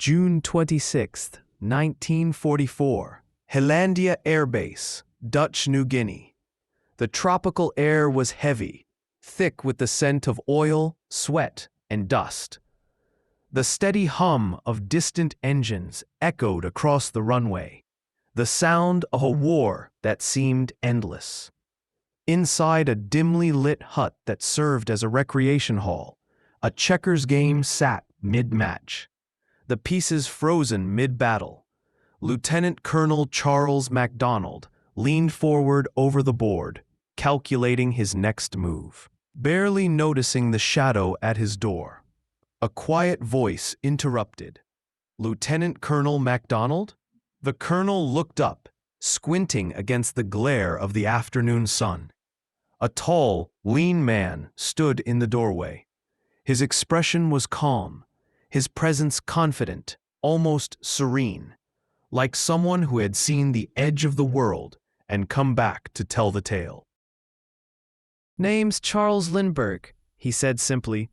June 26, 1944, Helandia Air Base, Dutch New Guinea. The tropical air was heavy, thick with the scent of oil, sweat, and dust. The steady hum of distant engines echoed across the runway, the sound of a war that seemed endless. Inside a dimly lit hut that served as a recreation hall, a checkers game sat mid-match, the pieces frozen mid-battle. Lieutenant Colonel Charles MacDonald leaned forward over the board, calculating his next move. Barely noticing the shadow at his door, a quiet voice interrupted. "Lieutenant Colonel MacDonald?" The colonel looked up, squinting against the glare of the afternoon sun. A tall, lean man stood in the doorway. His expression was calm, his presence confident, almost serene, like someone who had seen the edge of the world and come back to tell the tale. "Name's Charles Lindbergh," he said simply.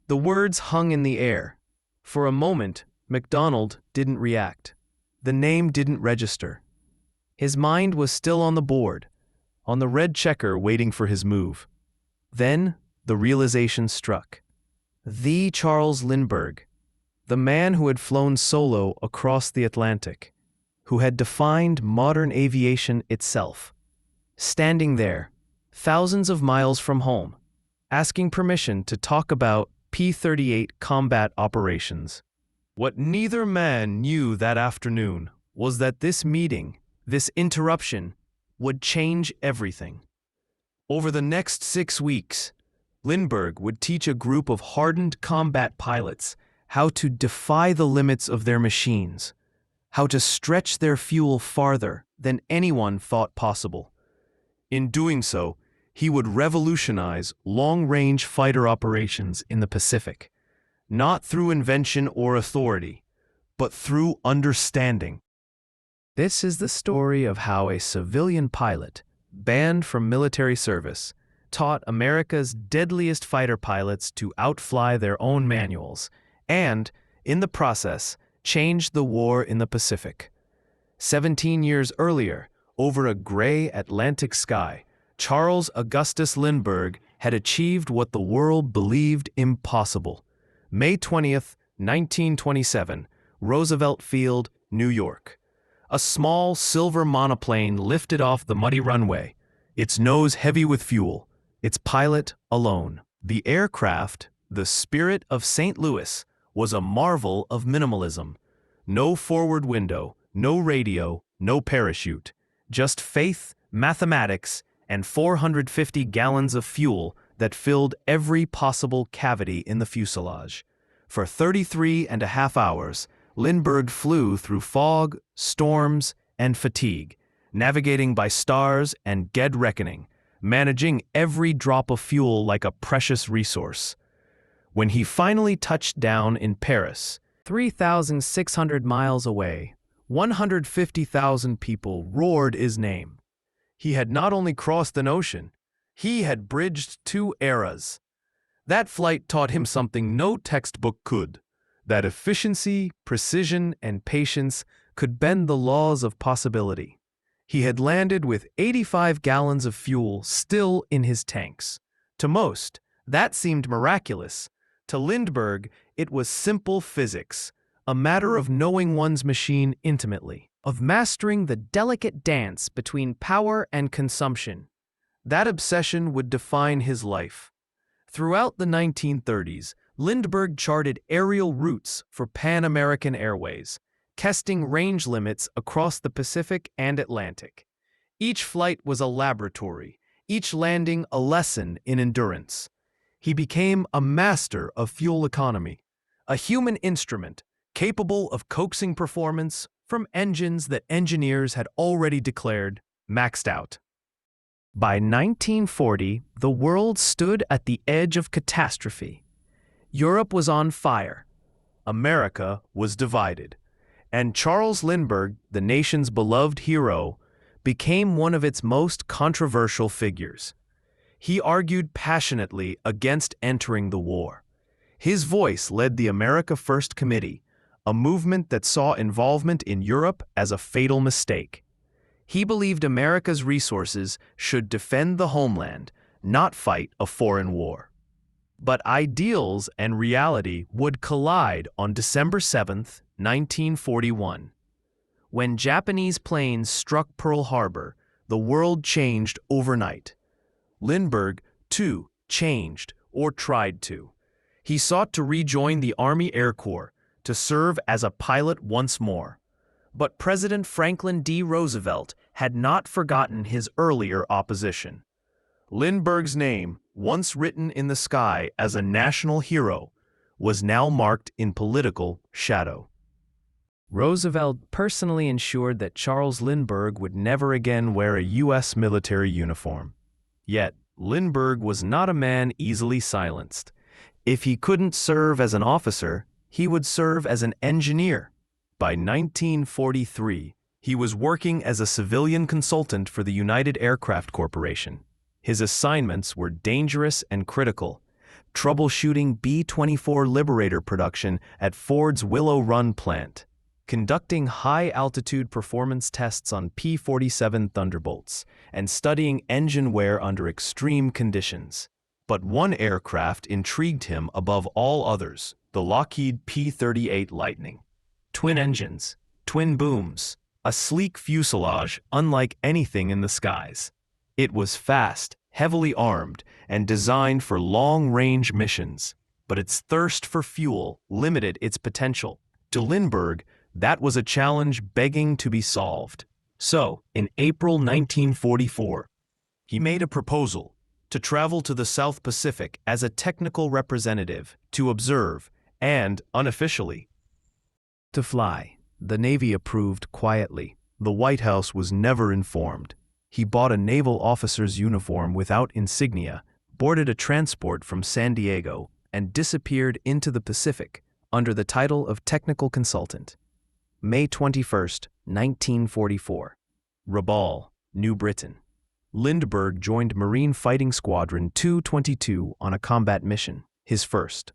The words hung in the air. For a moment, MacDonald didn't react. The name didn't register. His mind was still on the board, on the red checker waiting for his move. Then the realization struck. The Charles Lindbergh, the man who had flown solo across the Atlantic, who had defined modern aviation itself, standing there, thousands of miles from home, asking permission to talk about P-38 combat operations. What neither man knew that afternoon was that this meeting, this interruption, would change everything. Over the next 6 weeks, Lindbergh would teach a group of hardened combat pilots how to defy the limits of their machines, how to stretch their fuel farther than anyone thought possible. In doing so, he would revolutionize long-range fighter operations in the Pacific, not through invention or authority, but through understanding. This is the story of how a civilian pilot, banned from military service, taught America's deadliest fighter pilots to outfly their own manuals and, in the process, changed the war in the Pacific. 17 years earlier, over a gray Atlantic sky, Charles Augustus Lindbergh had achieved what the world believed impossible. May 20th, 1927, Roosevelt Field, New York. A small silver monoplane lifted off the muddy runway, its nose heavy with fuel, its pilot alone. The aircraft, the Spirit of St. Louis, was a marvel of minimalism. No forward window, no radio, no parachute, just faith, mathematics, and 450 gallons of fuel that filled every possible cavity in the fuselage. For 33.5 hours, Lindbergh flew through fog, storms, and fatigue, navigating by stars and dead reckoning, managing every drop of fuel like a precious resource. When he finally touched down in Paris, 3,600 miles away, 150,000 people roared his name. He had not only crossed an ocean, he had bridged 2 eras. That flight taught him something no textbook could, that efficiency, precision, and patience could bend the laws of possibility. He had landed with 85 gallons of fuel still in his tanks. To most, that seemed miraculous. To Lindbergh, it was simple physics, a matter of knowing one's machine intimately, of mastering the delicate dance between power and consumption. That obsession would define his life. Throughout the 1930s, Lindbergh charted aerial routes for Pan American Airways, testing range limits across the Pacific and Atlantic. Each flight was a laboratory, each landing a lesson in endurance. He became a master of fuel economy, a human instrument capable of coaxing performance from engines that engineers had already declared maxed out. By 1940, the world stood at the edge of catastrophe. Europe was on fire. America was divided. And Charles Lindbergh, the nation's beloved hero, became one of its most controversial figures. He argued passionately against entering the war. His voice led the America First Committee, a movement that saw involvement in Europe as a fatal mistake. He believed America's resources should defend the homeland, not fight a foreign war. But ideals and reality would collide on December 7, 1941. When Japanese planes struck Pearl Harbor, the world changed overnight. Lindbergh, too, changed, or tried to. He sought to rejoin the Army Air Corps, to serve as a pilot once more. But President Franklin D. Roosevelt had not forgotten his earlier opposition. Lindbergh's name, once written in the sky as a national hero, was now marked in political shadow. Roosevelt personally ensured that Charles Lindbergh would never again wear a U.S. military uniform. Yet, Lindbergh was not a man easily silenced. If he couldn't serve as an officer, he would serve as an engineer. By 1943, he was working as a civilian consultant for the United Aircraft Corporation. His assignments were dangerous and critical, troubleshooting B-24 Liberator production at Ford's Willow Run plant, conducting high-altitude performance tests on P-47 Thunderbolts, and studying engine wear under extreme conditions. But one aircraft intrigued him above all others, the Lockheed P-38 Lightning. Twin engines, twin booms, a sleek fuselage unlike anything in the skies. It was fast, heavily armed, and designed for long-range missions, but its thirst for fuel limited its potential. To Lindbergh, that was a challenge begging to be solved. So, in April 1944, he made a proposal to travel to the South Pacific as a technical representative to observe and, unofficially, to fly. The Navy approved quietly. The White House was never informed. He bought a naval officer's uniform without insignia, boarded a transport from San Diego, and disappeared into the Pacific under the title of technical consultant. May 21, 1944. Rabaul, New Britain. Lindbergh joined Marine Fighting Squadron 222 on a combat mission, his first.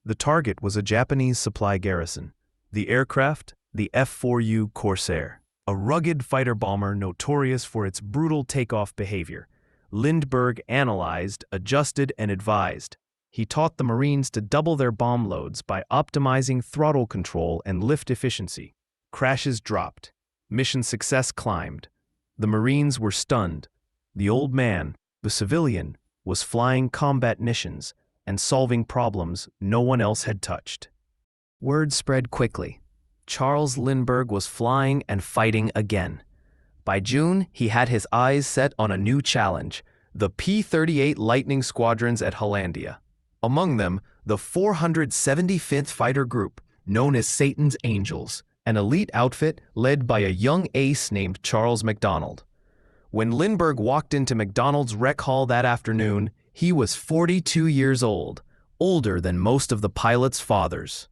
The target was a Japanese supply garrison. The aircraft, the F-4U Corsair, a rugged fighter bomber notorious for its brutal takeoff behavior. Lindbergh analyzed, adjusted, and advised. He taught the Marines to double their bomb loads by optimizing throttle control and lift efficiency. Crashes dropped. Mission success climbed. The Marines were stunned. The old man, the civilian, was flying combat missions and solving problems no one else had touched. Word spread quickly. Charles Lindbergh was flying and fighting again. By June, he had his eyes set on a new challenge, the P-38 Lightning squadrons at Helandia. Among them, the 475th Fighter Group, known as Satan's Angels, an elite outfit led by a young ace named Charles MacDonald. When Lindbergh walked into MacDonald's rec hall that afternoon, he was 42 years old, older than most of the pilots' fathers.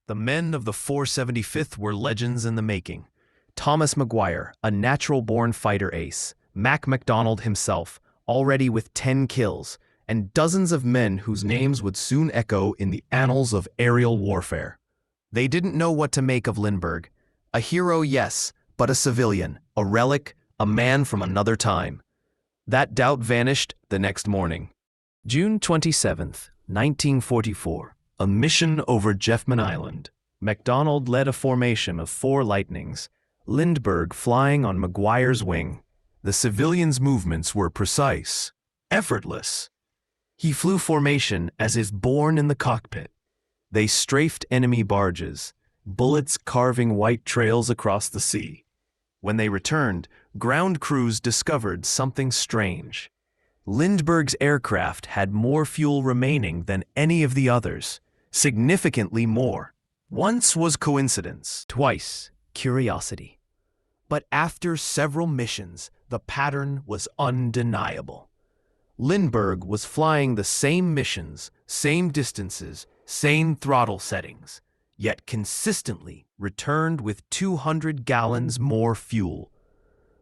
The men of the 475th were legends in the making. Thomas Maguire, a natural-born fighter ace, Mac MacDonald himself, already with 10 kills, and dozens of men whose names would soon echo in the annals of aerial warfare. They didn't know what to make of Lindbergh. A hero, yes, but a civilian, a relic, a man from another time. That doubt vanished the next morning. June 27, 1944. A mission over Jeffman Island. MacDonald led a formation of 4 Lightnings, Lindbergh flying on Maguire's wing. The civilian's movements were precise, effortless. He flew formation as if born in the cockpit. They strafed enemy barges, bullets carving white trails across the sea. When they returned, ground crews discovered something strange. Lindbergh's aircraft had more fuel remaining than any of the others. Significantly more. Once was coincidence, twice curiosity. But after several missions, the pattern was undeniable. Lindbergh was flying the same missions, same distances, same throttle settings, yet consistently returned with 200 gallons more fuel.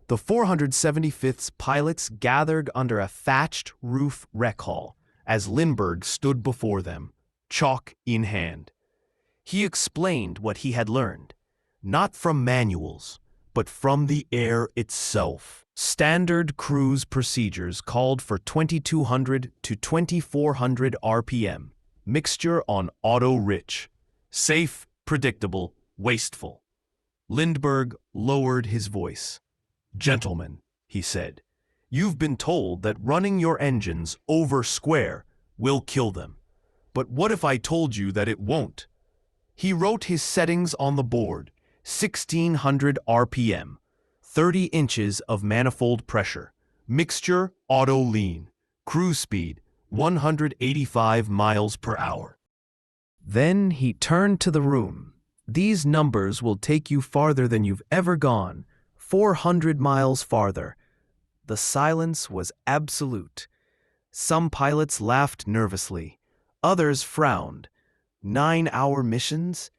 The 475th's pilots gathered under a thatched roof rec hall as Lindbergh stood before them, chalk in hand. He explained what he had learned, not from manuals, but from the air itself. Standard cruise procedures called for 2200 to 2400 RPM, mixture on auto-rich, safe, predictable, wasteful. Lindbergh lowered his voice. "Gentlemen," he said, "you've been told that running your engines over square will kill them. But what if I told you that it won't?" He wrote his settings on the board: 1600 RPM, 30 inches of manifold pressure, mixture auto lean, cruise speed 185 miles per hour. Then he turned to the room. "These numbers will take you farther than you've ever gone, 400 miles farther." The silence was absolute. Some pilots laughed nervously. Others frowned. 9-hour missions?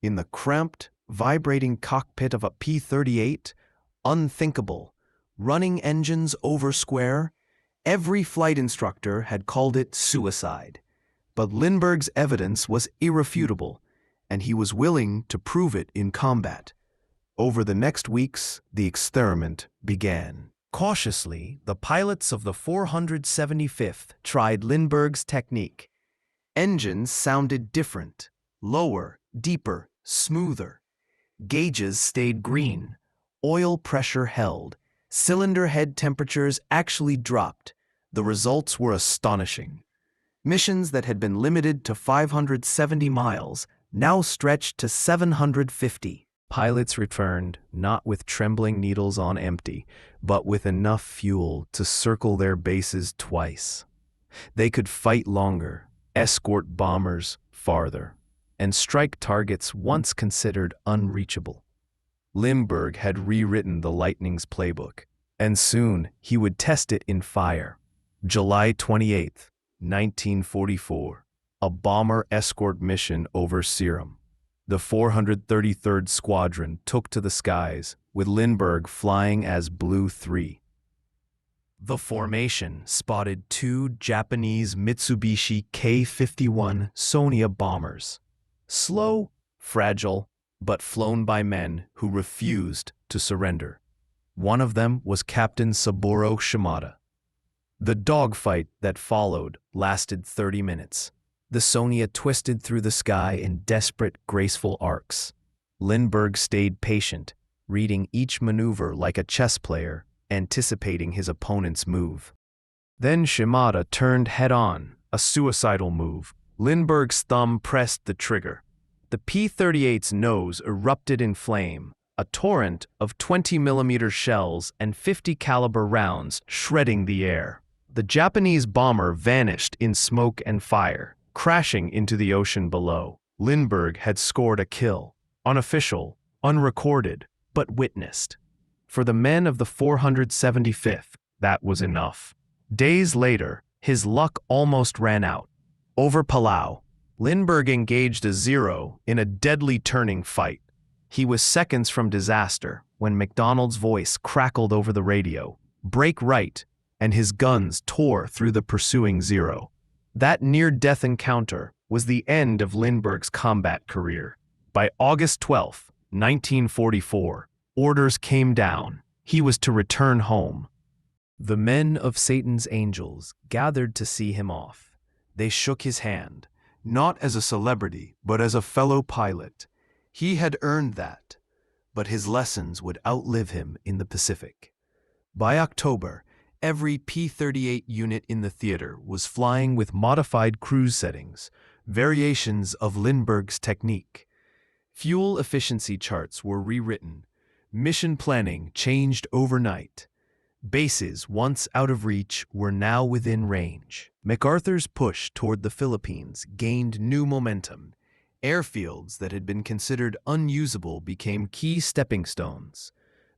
In the cramped, vibrating cockpit of a P-38? Unthinkable. Running engines over square? Every flight instructor had called it suicide. But Lindbergh's evidence was irrefutable, and he was willing to prove it in combat. Over the next weeks, the experiment began. Cautiously, the pilots of the 475th tried Lindbergh's technique. Engines sounded different, lower, deeper, smoother. Gauges stayed green. Oil pressure held. Cylinder head temperatures actually dropped. The results were astonishing. Missions that had been limited to 570 miles now stretched to 750. Pilots returned, not with trembling needles on empty, but with enough fuel to circle their bases twice. They could fight longer, escort bombers farther, and strike targets once considered unreachable. Lindbergh had rewritten the Lightning's playbook, and soon he would test it in fire. July 28, 1944, a bomber escort mission over Serum. The 433rd Squadron took to the skies, with Lindbergh flying as Blue 3. The formation spotted 2 Japanese Mitsubishi K-51 Sonia bombers. Slow, fragile, but flown by men who refused to surrender. One of them was Captain Saburo Shimada. The dogfight that followed lasted 30 minutes. The Sonia twisted through the sky in desperate, graceful arcs. Lindbergh stayed patient, reading each maneuver like a chess player, anticipating his opponent's move. Then Shimada turned head-on, a suicidal move. Lindbergh's thumb pressed the trigger. The P-38's nose erupted in flame. A torrent of 20mm shells and 50 caliber rounds shredding the air. The Japanese bomber vanished in smoke and fire, crashing into the ocean below. Lindbergh had scored a kill, unofficial, unrecorded, but witnessed. For the men of the 475th, that was enough. Days later, his luck almost ran out. Over Palau, Lindbergh engaged a Zero in a deadly turning fight. He was seconds from disaster when MacDonald's voice crackled over the radio, "Break right," and his guns tore through the pursuing Zero. That near-death encounter was the end of Lindbergh's combat career. By August 12, 1944, orders came down. He was to return home. The men of Satan's angels gathered to see him off. They shook his hand, not as a celebrity, but as a fellow pilot. He had earned that, but his lessons would outlive him in the Pacific. By October, every P-38 unit in the theater was flying with modified cruise settings, variations of Lindbergh's technique. Fuel efficiency charts were rewritten. Mission planning changed overnight. Bases once out of reach were now within range. MacArthur's push toward the Philippines gained new momentum. Airfields that had been considered unusable became key stepping stones.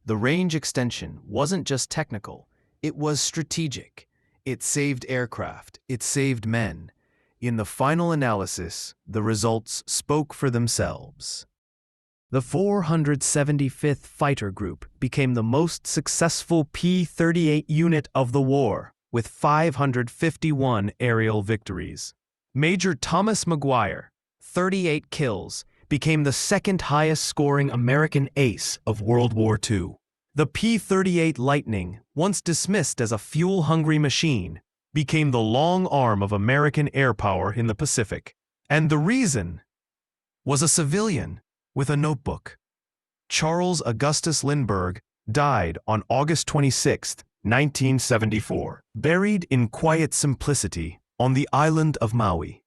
The range extension wasn't just technical, it was strategic. It saved aircraft, it saved men. In the final analysis, the results spoke for themselves. The 475th Fighter Group became the most successful P-38 unit of the war, with 551 aerial victories. Major Thomas Maguire, 38 kills, became the second highest-scoring American ace of World War II. The P-38 Lightning, once dismissed as a fuel-hungry machine, became the long arm of American air power in the Pacific. And the reason was a civilian with a notebook. Charles Augustus Lindbergh died on August 26, 1974, buried in quiet simplicity on the island of Maui.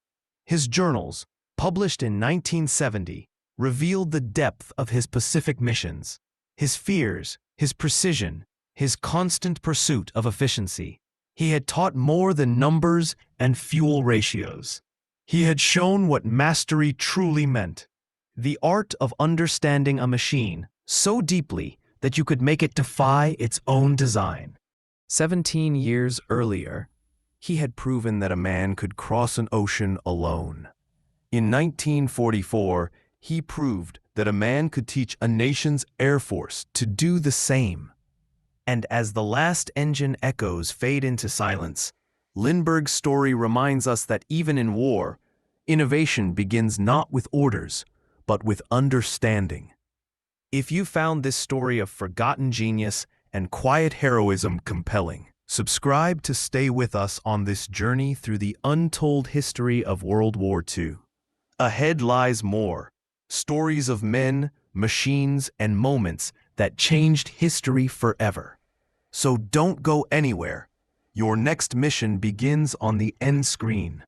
His journals, published in 1970, revealed the depth of his Pacific missions, his fears, his precision, his constant pursuit of efficiency. He had taught more than numbers and fuel ratios. He had shown what mastery truly meant. The art of understanding a machine so deeply that you could make it defy its own design. 17 years earlier, he had proven that a man could cross an ocean alone. In 1944, he proved that a man could teach a nation's air force to do the same. And as the last engine echoes fade into silence, Lindbergh's story reminds us that even in war, innovation begins not with orders, but with understanding. If you found this story of forgotten genius and quiet heroism compelling, subscribe to stay with us on this journey through the untold history of World War II. Ahead lies more, stories of men, machines, and moments that changed history forever. So don't go anywhere. Your next mission begins on the end screen.